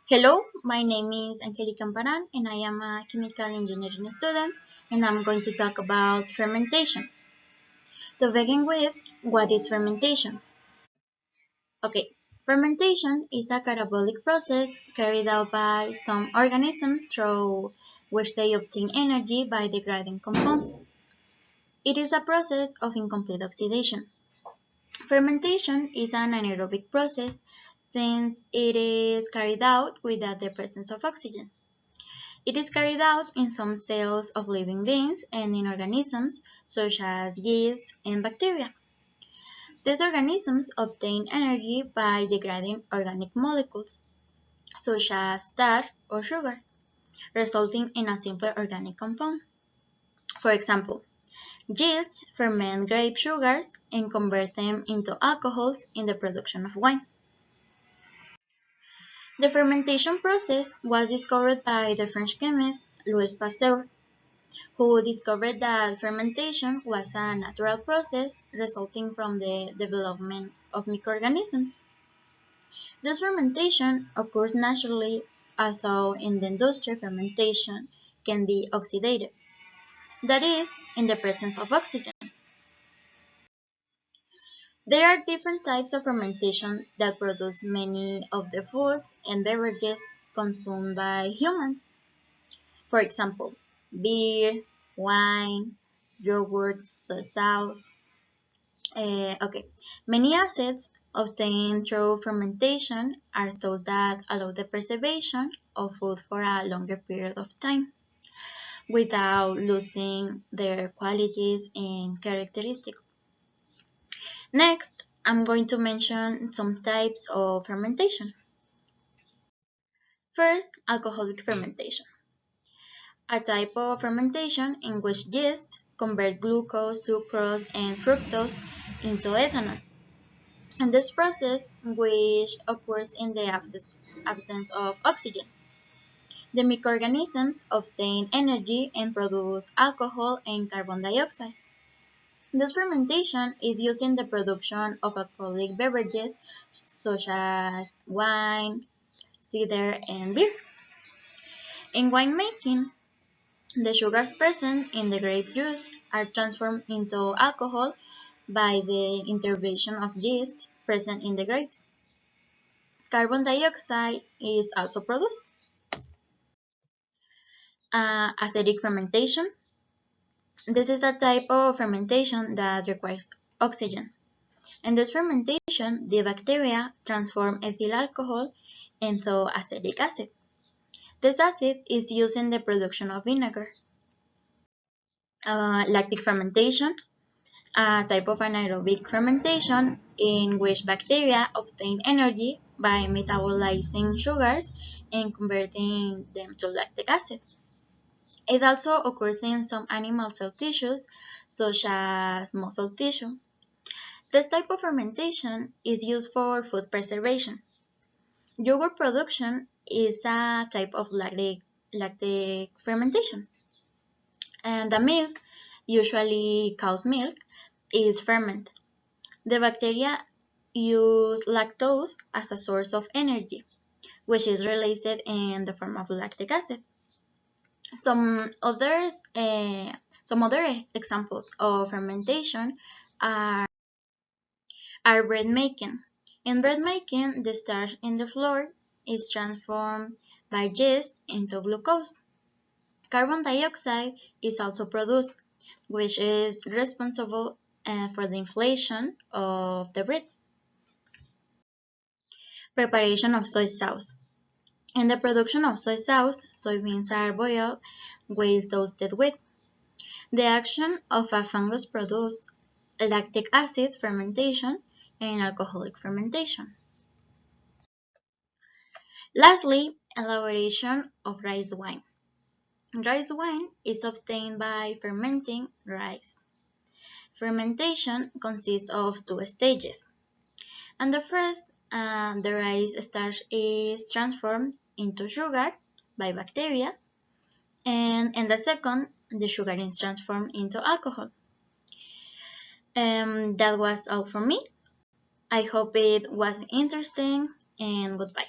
Hello, my name is Angelica Amparan and I am a chemical engineering student and I'm going to talk about fermentation. To begin with, what is fermentation? Okay, fermentation is a catabolic process carried out by some organisms through which they obtain energy by degrading compounds. It is a process of incomplete oxidation. Fermentation is an anaerobic process since it is carried out without the presence of oxygen. It is carried out in some cells of living beings and in organisms such as yeast and bacteria. These organisms obtain energy by degrading organic molecules, such as starch or sugar, resulting in a simpler organic compound. For example, yeasts ferment grape sugars and convert them into alcohols in the production of wine. The fermentation process was discovered by the French chemist Louis Pasteur, who discovered that fermentation was a natural process resulting from the development of microorganisms. This fermentation occurs naturally, although in the industry fermentation can be oxidative, that is, in the presence of oxygen. There are different types of fermentation that produce many of the foods and beverages consumed by humans. For example, beer, wine, yogurt, soy sauce. Many acids obtained through fermentation are those that allow the preservation of food for a longer period of time without losing their qualities and characteristics. Next, I'm going to mention some types of fermentation. First, alcoholic fermentation, a type of fermentation in which yeast convert glucose, sucrose, and fructose into ethanol. In this process, which occurs in the absence of oxygen, the microorganisms obtain energy and produce alcohol and carbon dioxide. This fermentation is used in the production of alcoholic beverages such as wine, cider, and beer. In winemaking, the sugars present in the grape juice are transformed into alcohol by the intervention of yeast present in the grapes. Carbon dioxide is also produced. Acidic fermentation. This is a type of fermentation that requires oxygen. In this fermentation, the bacteria transform ethyl alcohol into acetic acid. This acid is used in the production of vinegar. Lactic fermentation, a type of anaerobic fermentation in which bacteria obtain energy by metabolizing sugars and converting them to lactic acid. It also occurs in some animal cell tissues, such as muscle tissue. This type of fermentation is used for food preservation. Yogurt production is a type of lactic fermentation. And the milk, usually cow's milk, is fermented. The bacteria use lactose as a source of energy, which is released in the form of lactic acid. Some others, some other examples of fermentation are bread making. In bread making, the starch in the flour is transformed by yeast into glucose. Carbon dioxide is also produced, which is responsible for the inflation of the bread. Preparation of soy sauce. In the production of soy sauce, soybeans are boiled with toasted wheat. The action of a fungus produces lactic acid fermentation and alcoholic fermentation. Lastly, elaboration of rice wine. Rice wine is obtained by fermenting rice. Fermentation consists of two stages. And the first, the rice starch is transformed into sugar by bacteria, and in the second, the sugar is transformed into alcohol. That was all for me. I hope it was interesting, and goodbye.